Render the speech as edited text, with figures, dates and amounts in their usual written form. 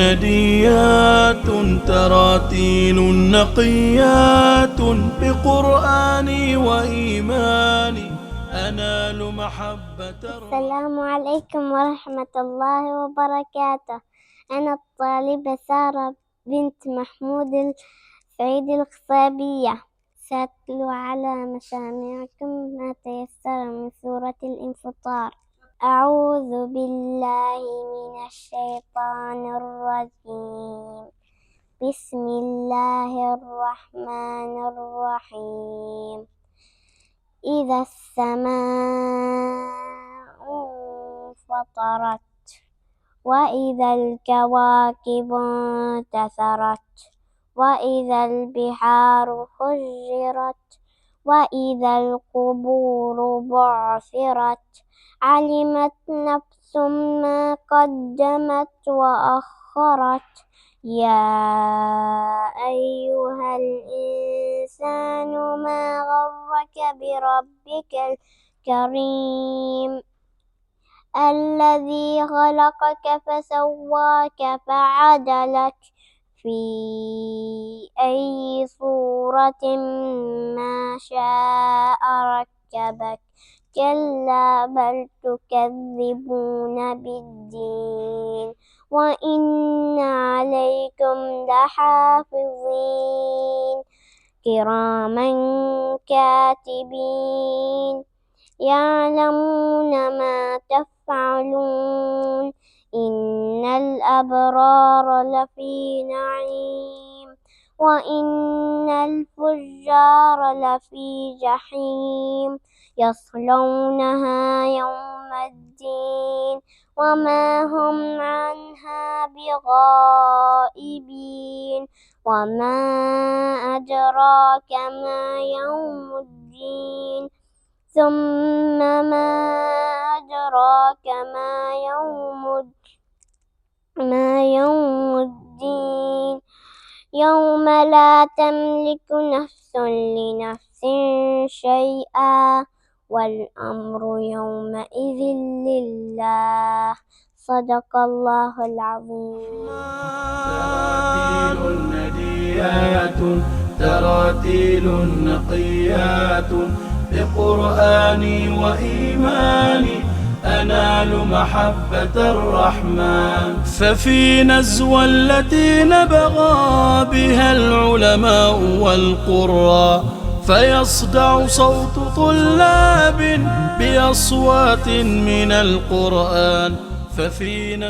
نديات تراتيل نقيات بقرآني وإيماني أنال محبة. السلام عليكم ورحمة الله وبركاته. أنا الطالبة سارة بنت محمود السعيد الخصابية، سأتلو على مسامعكم ما تيسر من سورة الانفطار. أعوذ بالله من الشيطان الرجيم. بسم الله الرحمن الرحيم. إذا السماء انفطرت وإذا الكواكب انتثرت وإذا البحار فجرت وإذا القبور بعثرت علمت نفس ما قدمت وأخرت. يا أيها الإنسان ما غرك بربك الكريم الذي خلقك فسواك فعدلك في أي صورة ما شاء ركبك. كلا بل تكذبون بالدين وإن عليكم لحافظين كراما كاتبين يعلمون ما تفعلون. إن الأبرار لفي نعيم وإن الفجار لفي جحيم يصلونها يوم الدين وما هم عنها بغائبين. وما أدراك ما يوم الدين ثم ما أدراك ما يوم الدين يوم لا تملك نفس لنفس شيئا والأمر يومئذ لله. صدق الله العظيم. تراتيل نديات تراتيل نقيات بقرآني وإيماني أنال محبة الرحمن. ففينا التي نبغى بها العلماء والقراء فيصدع صوت طلاب بأصوات من القرآن. ففينا